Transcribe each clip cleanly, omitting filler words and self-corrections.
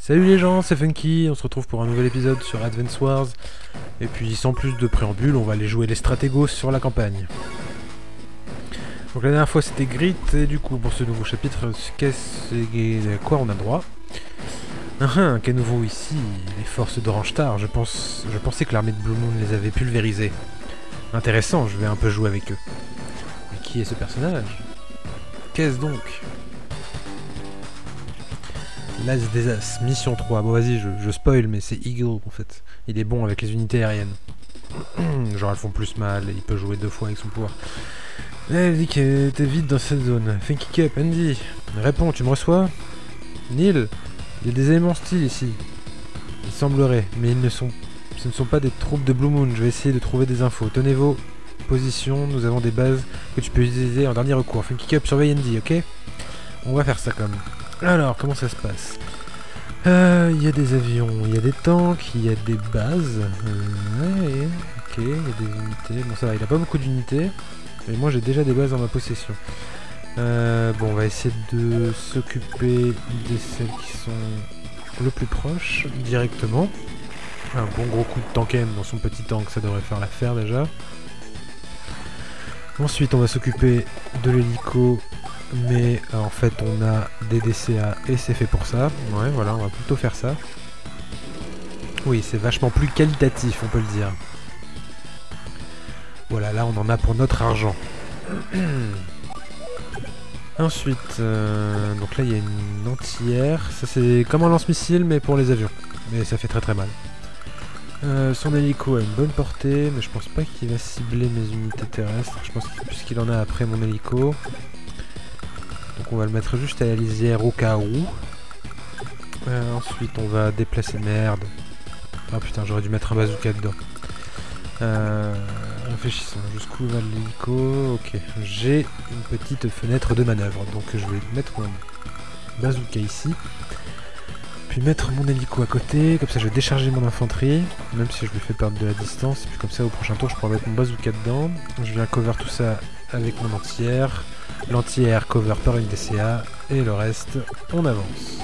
Salut les gens, c'est Funky, on se retrouve pour un nouvel épisode sur Advance Wars. Et puis sans plus de préambule, on va aller jouer les stratégos sur la campagne. Donc la dernière fois c'était Grit, et du coup pour ce nouveau chapitre, à quoi on a droit? Qu'est nouveau ici? Les forces d'Orange-Star, je pensais que l'armée de Blue Moon les avait pulvérisées. Intéressant, je vais un peu jouer avec eux. Mais qui est ce personnage? Qu'est-ce donc? L'As des As, mission 3. Bon vas-y, je spoil, mais c'est Eagle en fait. Il est bon avec les unités aériennes. Genre elles font plus mal, il peut jouer 2 fois avec son pouvoir. Elle dit que t'es vite dans cette zone. Funky Cup, Andy. Réponds, tu me reçois? Neil, il y a des éléments hostiles ici. Il semblerait, mais ce ne sont pas des troupes de Blue Moon. Je vais essayer de trouver des infos. Tenez vos positions, nous avons des bases que tu peux utiliser en dernier recours. Funky Cup, surveille Andy, ok? On va faire ça comme. Alors, comment ça se passe? Il y a des avions, il y a des tanks, il y a des bases. Ouais, ok, il y a des unités. Bon, ça va, il a pas beaucoup d'unités. Mais moi, j'ai déjà des bases en ma possession. Bon, on va essayer de s'occuper de celles qui sont le plus proches, directement. Un bon gros coup de tanken dans son petit tank, ça devrait faire l'affaire déjà. Ensuite, on va s'occuper de l'hélico. Mais en fait on a des DCA et c'est fait pour ça. Ouais voilà, on va plutôt faire ça. Oui, c'est vachement plus qualitatif, on peut le dire. Voilà, là on en a pour notre argent. Ensuite, donc là il y a une anti-air. Ça c'est comme un lance-missile mais pour les avions. Mais ça fait très très mal. Son hélico a une bonne portée, mais je pense pas qu'il va cibler mes unités terrestres. Je pense puisqu'il en a après mon hélico. Donc on va le mettre juste à la lisière au cas où. Ensuite on va déplacer... Merde. Ah putain, j'aurais dû mettre un bazooka dedans. Réfléchissons. Jusqu'où va l'hélico? Ok. J'ai une petite fenêtre de manœuvre. Donc je vais mettre mon bazooka ici. Puis mettre mon hélico à côté. Comme ça je vais décharger mon infanterie. Même si je lui fais perdre de la distance. Puis comme ça au prochain tour je pourrai mettre mon bazooka dedans. Je viens cover tout ça avec mon anti-air. L'anti-air cover par une DCA et le reste, on avance.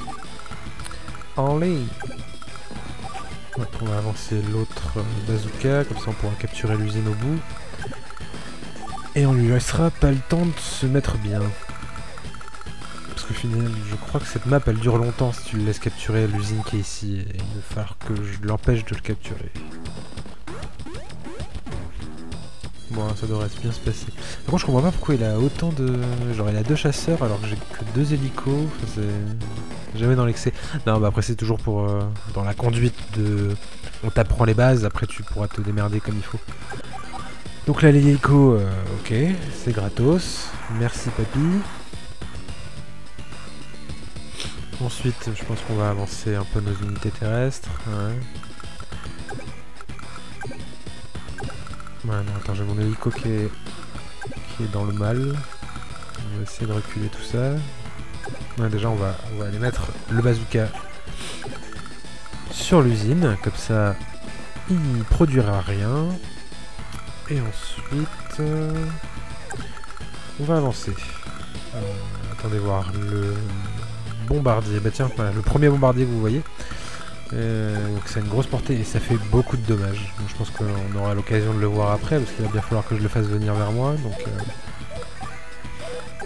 En ligne. Ouais, on va avancer l'autre bazooka, comme ça on pourra capturer l'usine au bout. Et on lui laissera pas le temps de se mettre bien. Parce que finalement, je crois que cette map elle dure longtemps si tu le laisses capturer l'usine qui est ici. Et il va falloir que je l'empêche de le capturer. Bon, ça devrait bien se passer. Par contre, je comprends pas pourquoi il a autant de... Genre, il a 2 chasseurs alors que j'ai que 2 hélicos. Enfin, c'est... Jamais dans l'excès. Non, bah après, c'est toujours pour... dans la conduite de... On t'apprend les bases, après tu pourras te démerder comme il faut. Donc là, les hélicos, ok, c'est gratos. Merci, papy. Ensuite, je pense qu'on va avancer un peu nos unités terrestres. Ouais. Ouais, non, attends, j'ai mon hélico qui est dans le mal. On va essayer de reculer tout ça. Ouais, déjà, on va aller mettre le bazooka sur l'usine. Comme ça, il produira rien. Et ensuite, on va avancer. Attendez voir le bombardier. Bah tiens, voilà, le premier bombardier que vous voyez. Donc ça a une grosse portée et ça fait beaucoup de dommages. Donc je pense qu'on aura l'occasion de le voir après parce qu'il va bien falloir que je le fasse venir vers moi. Donc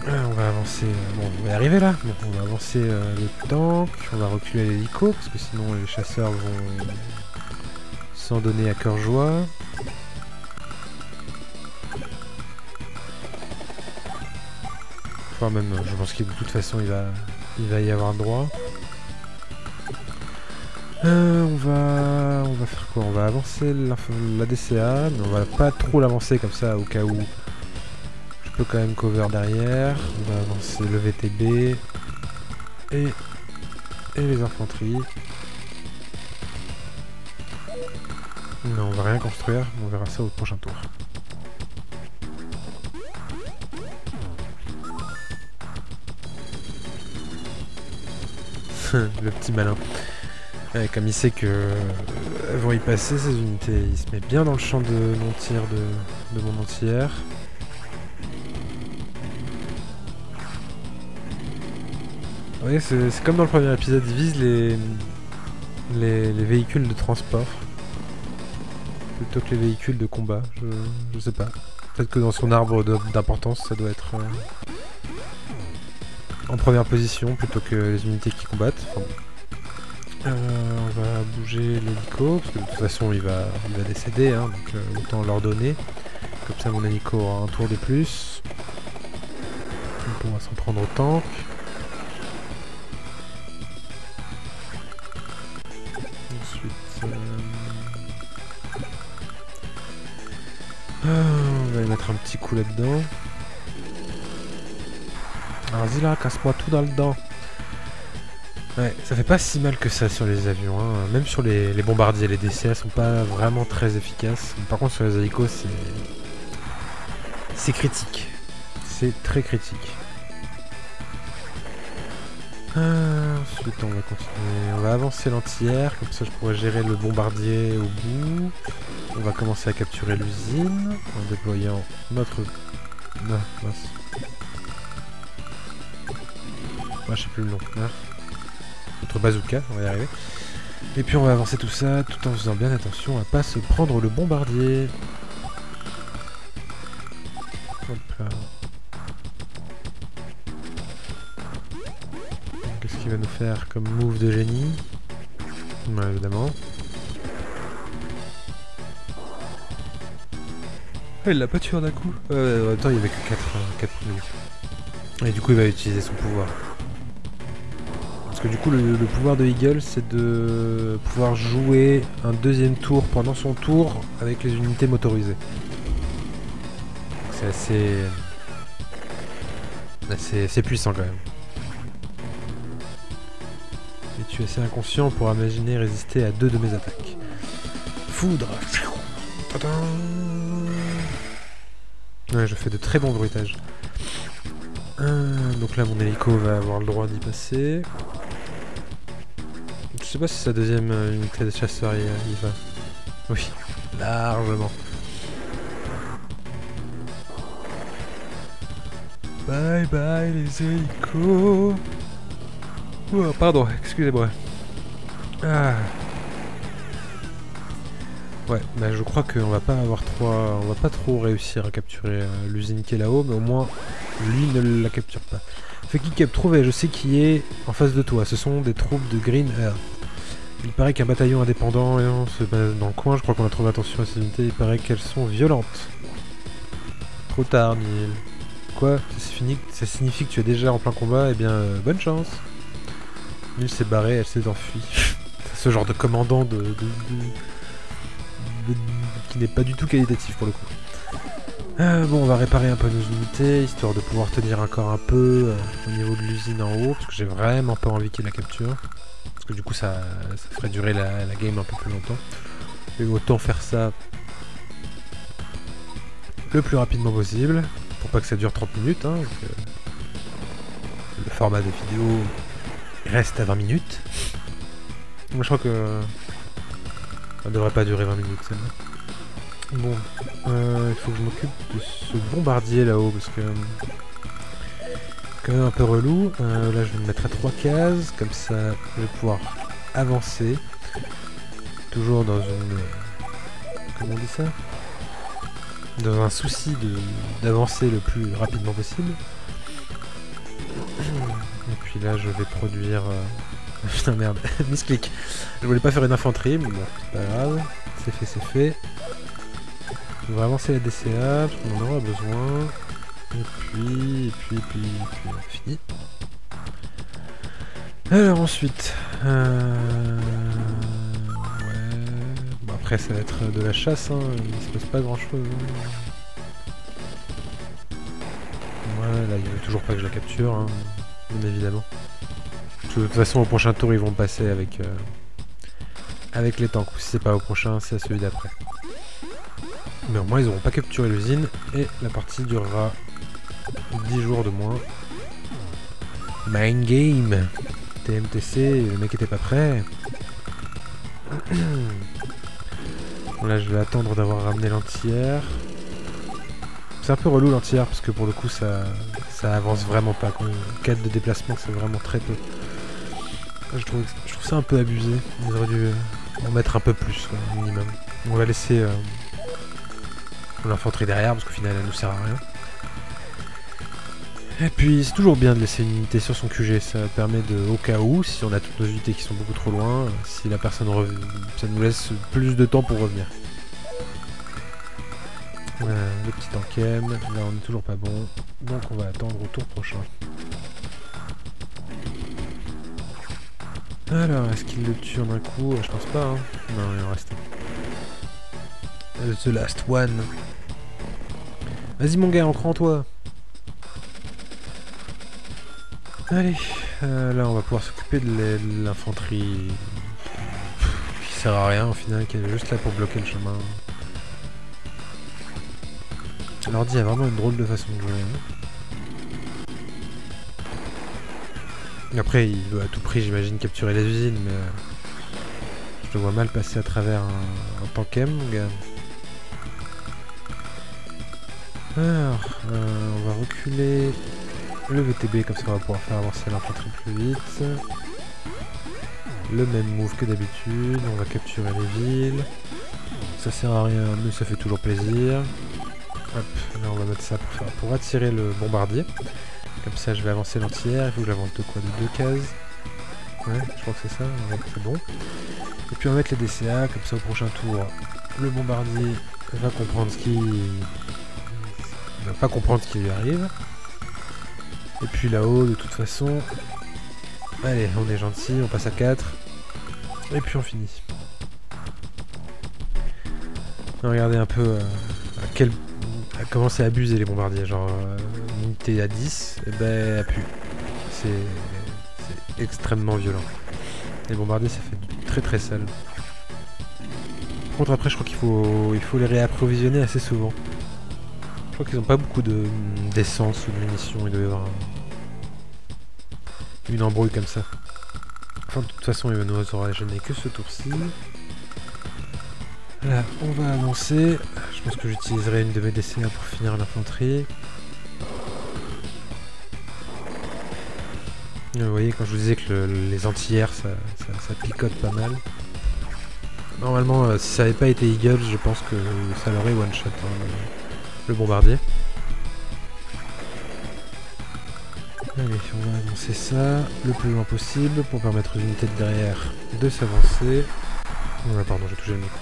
on va avancer. Bon, on va y arriver là. Donc on va avancer le tank. On va reculer l'hélico parce que sinon les chasseurs vont s'en donner à cœur joie. Enfin même, je pense que de toute façon il va y avoir droit. On va faire quoi? On va avancer la DCA, mais on va pas trop l'avancer comme ça au cas où je peux quand même cover derrière. On va avancer le VTB et les infanteries. Non, on va rien construire, on verra ça au prochain tour. Le petit malin. Ouais, comme il sait que vont y passer ces unités, il se met bien dans le champ de mon tir de mon anti-air. Vous voyez, c'est comme dans le premier épisode, il vise les véhicules de transport plutôt que les véhicules de combat. Je sais pas. Peut-être que dans son arbre d'importance, ça doit être en première position plutôt que les unités qui combattent. Enfin, on va bouger l'hélico, parce que de toute façon il va décéder, hein, donc autant leur donner. Comme ça mon hélico aura un tour de plus. Donc on va s'en prendre au tank. Ensuite... on va y mettre un petit coup là-dedans. Alors Zilla, casse-moi tout dans le dent. Ouais, ça fait pas si mal que ça sur les avions, hein. Même sur les bombardiers, les DCA sont pas vraiment très efficaces. Par contre sur les hélicos, c'est critique. C'est très critique. Ensuite on va continuer, on va avancer l'anti-air, comme ça je pourrais gérer le bombardier au bout. On va commencer à capturer l'usine en déployant notre... Non, mince. Ah, je sais plus le nom. Notre bazooka, on va y arriver. Et puis on va avancer tout ça tout en faisant bien attention à pas se prendre le bombardier. Hop là. Qu'est-ce qu'il va nous faire comme move de génie? Ouais, évidemment. Il l'a pas tué d'un coup. En même temps, il y avait que 4 munitions. Et du coup, il va utiliser son pouvoir. Parce que du coup, le pouvoir de Eagle, c'est de pouvoir jouer un deuxième tour pendant son tour avec les unités motorisées. C'est assez puissant quand même. Et tu es assez inconscient pour imaginer résister à 2 de mes attaques. Foudre. Ouais, je fais de très bons bruitages. Donc là, mon hélico va avoir le droit d'y passer. Je sais pas si sa deuxième unité de chasseur y va. Oui, largement. Bye bye les hélicos. Oh, pardon, excusez-moi. Ah. Ouais, bah je crois qu'on va pas avoir on va pas trop réussir à capturer l'usine qui est là-haut, mais au moins lui ne la capture pas. Feki Cap trouvé, je sais qui est en face de toi. Ce sont des troupes de Green Earth. Il paraît qu'un bataillon indépendant se base dans le coin. Je crois qu'on a trouvé attention à ces unités. Il paraît qu'elles sont violentes. Trop tard, Neil. Quoi? Ça signifie que tu es déjà en plein combat? Eh bien, bonne chance. Neil s'est barrée, elle s'est enfuie. Ce genre de commandant qui n'est pas du tout qualitatif pour le coup. Bon, on va réparer un peu nos unités, histoire de pouvoir tenir encore un peu au niveau de l'usine en haut, parce que j'ai vraiment pas envie qu'il la capture. Parce que du coup, ça ferait durer la game un peu plus longtemps. Et autant faire ça le plus rapidement possible, pour pas que ça dure 30 minutes. Hein, le format de vidéo reste à 20 minutes. Moi, je crois que ça ne devrait pas durer 20 minutes, celle-là. Bon, il faut que je m'occupe de ce bombardier là-haut, parce que quand même un peu relou. Là, je vais me mettre à 3 cases, comme ça, je vais pouvoir avancer. Toujours dans une... Comment on dit ça? Dans un souci d'avancer le plus rapidement possible. Et puis là, je vais produire... Putain, merde, misclick. Je voulais pas faire une infanterie, mais bon, c'est pas grave. C'est fait, c'est fait. On va avancer la DCA, parce qu'on en aura besoin. Et puis on finit. Alors ensuite... Ouais... Bon, après, ça va être de la chasse, hein. Il se passe pas grand-chose. Ouais, là, il n'y a toujours pas que je la capture, hein. Bien évidemment. De toute façon, au prochain tour, ils vont passer avec les tanks. Ou si c'est pas au prochain, c'est à celui d'après. Mais au moins, ils n'auront pas capturé l'usine et la partie durera 10 jours de moins. Mind game. TMTC, le mec était pas prêt. Là, je vais attendre d'avoir ramené l'anti-air. C'est un peu relou l'anti-air parce que pour le coup, ça avance vraiment pas. En cas de déplacement, c'est vraiment très peu. Je trouve ça un peu abusé. Ils auraient dû en mettre un peu plus, quoi, au minimum. On va laisser l'infanterie derrière, parce qu'au final, elle nous sert à rien. Et puis, c'est toujours bien de laisser une unité sur son QG. Ça permet de, au cas où, si on a toutes nos unités qui sont beaucoup trop loin, si la personne revient, ça nous laisse plus de temps pour revenir. Le petit tankem, là on est toujours pas bon, donc on va attendre au tour prochain. Alors, est-ce qu'il le tue en un coup? Je pense pas, hein. Non, il en reste un. The last one. Vas-y mon gars, entre en toi. Allez, là on va pouvoir s'occuper de l'infanterie qui sert à rien au final, qui est juste là pour bloquer le chemin. L'ordi a vraiment une drôle de façon de jouer. Après, il veut à tout prix, j'imagine, capturer les usines, mais je le vois mal passer à travers un tankem, mon gars. Alors, on va reculer le VTB, comme ça on va pouvoir faire avancer l'infanterie plus vite. Le même move que d'habitude, on va capturer les villes. Ça sert à rien, mais ça fait toujours plaisir. Hop, là on va mettre ça pour attirer le bombardier. Comme ça je vais avancer l'entière, il faut que j'avance de quoi? De 2 cases. Ouais, je crois que c'est ça, c'est bon. Et puis on va mettre les DCA, comme ça au prochain tour, le bombardier va comprendre ce qui... Il va pas comprendre ce qui lui arrive. Et puis là-haut, de toute façon... Allez, on est gentil, on passe à 4. Et puis on finit. Regardez un peu comment c'est abusé les bombardiers, genre une unité à 10, et ben à pu. C'est extrêmement violent. Les bombardiers ça fait du très très sale. Par contre après je crois qu'il faut les réapprovisionner assez souvent. Je crois qu'ils n'ont pas beaucoup d'essence ou de munitions, il doit y avoir une embrouille comme ça. Enfin de toute façon il ne nous aura gêné que ce tour-ci. Là, on va avancer. Je pense que j'utiliserai une de mes DCA pour finir l'infanterie. Vous voyez, quand je vous disais que les anti-air, ça picote pas mal. Normalement, si ça n'avait pas été Eagle, je pense que ça l'aurait one-shot, hein, le bombardier. Allez, on va avancer ça le plus loin possible pour permettre aux unités de derrière de s'avancer. Oh, pardon, j'ai touché le micro.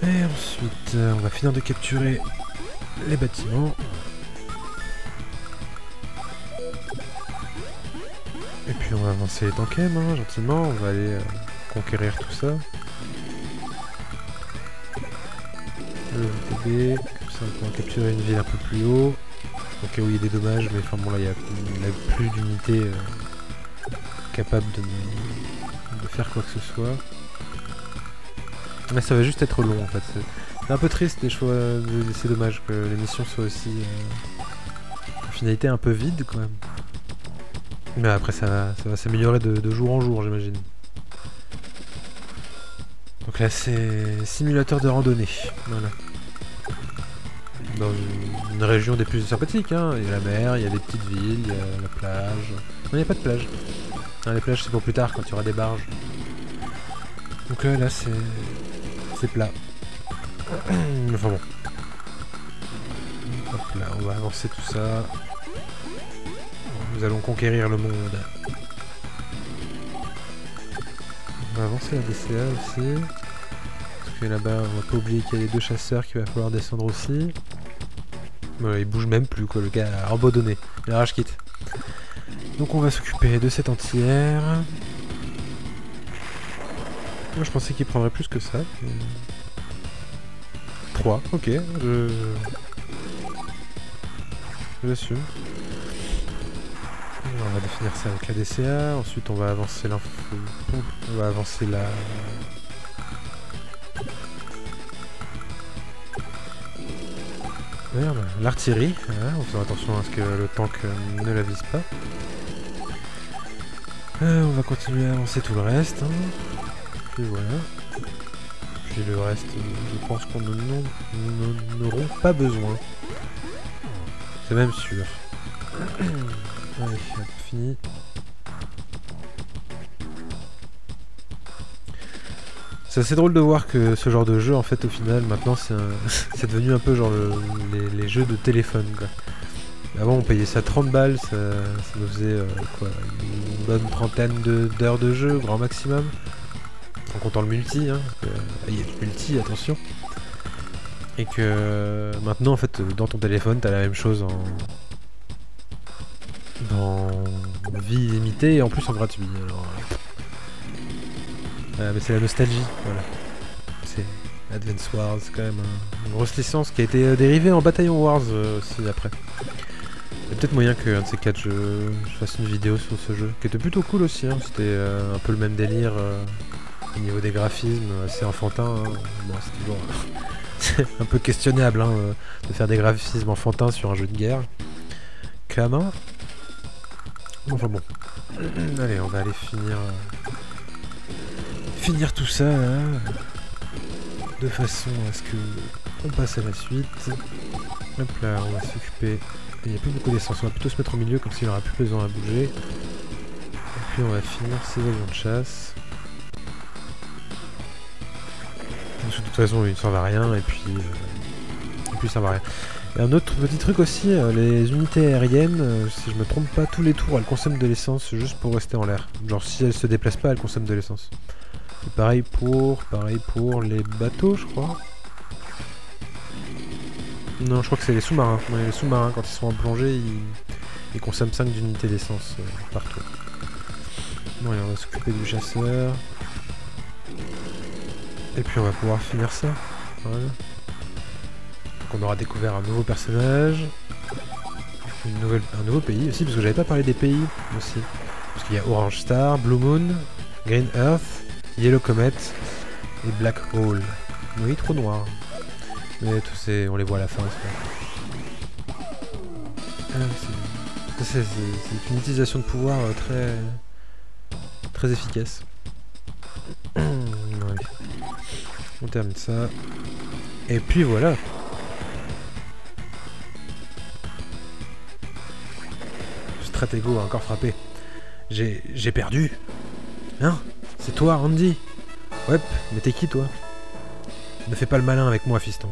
Et ensuite, on va finir de capturer les bâtiments. Et puis on va avancer les tankem, hein, gentiment. On va aller conquérir tout ça. Le VTB, comme ça on peut capturer une ville un peu plus haut. Au cas où il y a des dommages, mais enfin bon là il n'y a plus d'unités capables de faire quoi que ce soit. Mais ça va juste être long en fait. C'est un peu triste les choix, c'est dommage que les missions soient aussi en finalité un peu vides quand même. Mais après ça va s'améliorer de jour en jour j'imagine. Donc là c'est simulateur de randonnée, voilà. Dans une région des plus sympathiques, hein. Il y a la mer, il y a des petites villes, il y a la plage. Non, il n'y a pas de plage. Non, les plages c'est pour plus tard quand il y aura des barges. Donc là c'est plat. Enfin bon. Hop là, on va avancer tout ça. Nous allons conquérir le monde. On va avancer la DCA aussi. Parce que là-bas, on va pas oublier qu'il y a les 2 chasseurs qu'il va falloir descendre aussi. Voilà, il bouge même plus quoi, le gars a abandonné. Il rage quitte. Donc on va s'occuper de cet anti-air. Moi je pensais qu'il prendrait plus que ça. 3, ok, j'assume. On va définir ça avec la DCA, ensuite on va avancer l'info. On va avancer la... Merde, l'artillerie, hein, en faisant attention à ce que le tank ne la vise pas. On va continuer à avancer tout le reste. Hein. Puis voilà. Puis le reste, je pense qu'on n'en auront pas besoin. C'est même sûr. Allez, hop, fini. C'est assez drôle de voir que ce genre de jeu, en fait, au final, maintenant, c'est devenu un peu genre les jeux de téléphone, quoi. Avant, on payait ça 30 balles, ça nous faisait quoi, une bonne trentaine d'heures de jeu, grand maximum. En comptant le multi, hein, parce que, il y a le multi, attention. Et que maintenant, en fait, dans ton téléphone, t'as la même chose dans vie illimitée et en plus en gratuit. Alors, mais c'est la nostalgie, voilà. C'est Advance Wars, c'est quand même une grosse licence qui a été dérivée en Bataillon Wars aussi après. Il y a peut-être moyen qu'un de ces quatre je fasse une vidéo sur ce jeu, qui était plutôt cool aussi, hein. C'était un peu le même délire au niveau des graphismes, assez enfantin. Hein. Bon, c'est toujours c'est un peu questionnable hein, de faire des graphismes enfantins sur un jeu de guerre. Clairement. Enfin bon. Allez, on va aller finir tout ça là, de façon à ce que on passe à la suite. Hop là, on va s'occuper. Il n'y a plus beaucoup d'essence, on va plutôt se mettre au milieu comme s'il n'aura plus besoin à bouger. Et puis on va finir ces avions de chasse. Parce que de toute façon il ne servent à rien et puis ça va rien. Et un autre petit truc aussi, les unités aériennes, si je me trompe pas, tous les tours elles consomment de l'essence juste pour rester en l'air. Genre si elles se déplacent pas, elles consomment de l'essence. Et pareil pour les bateaux, je crois. Non, je crois que c'est les sous-marins. Ouais, les sous-marins, quand ils sont en plongée, ils consomment 5 d'unités d'essence partout. Bon, allez, on va s'occuper du chasseur. Et puis on va pouvoir finir ça. Voilà. Donc on aura découvert un nouveau personnage. Un nouveau pays aussi, parce que j'avais pas parlé des pays aussi. Parce qu'il y a Orange Star, Blue Moon, Green Earth, Yellow Comet et Black Hole. Oui, trop noir. Mais tous ces, on les voit à la fin. C'est une utilisation de pouvoir très efficace. Ouais. On termine ça. Et puis voilà. Stratego a encore frappé. J'ai perdu. Hein? C'est toi, Andy? Ouais, mais t'es qui, toi? Ne fais pas le malin avec moi, fiston.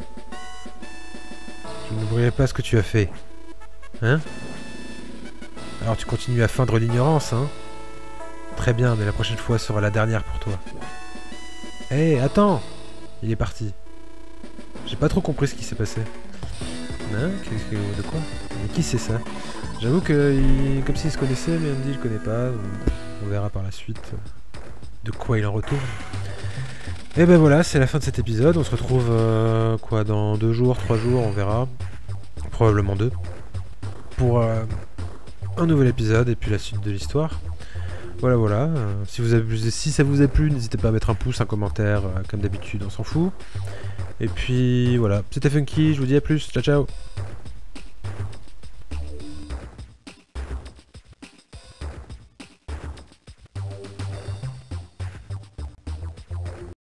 Je n'oublierai pas ce que tu as fait. Hein? Alors tu continues à feindre l'ignorance, hein? Très bien, mais la prochaine fois sera la dernière pour toi. Hé, hey, attends! Il est parti. J'ai pas trop compris ce qui s'est passé. Hein? De quoi? Mais qui c'est ça? J'avoue que, comme s'il se connaissait, mais Andy je connais pas. On verra par la suite de quoi il en retourne. Et ben voilà, c'est la fin de cet épisode. On se retrouve quoi, dans 2 jours, 3 jours, on verra. Probablement 2. Pour un nouvel épisode et puis la suite de l'histoire. Voilà, voilà. Si ça vous a plu, n'hésitez pas à mettre un pouce, un commentaire, comme d'habitude, on s'en fout. Et puis voilà, c'était Funky, je vous dis à plus. Ciao, ciao.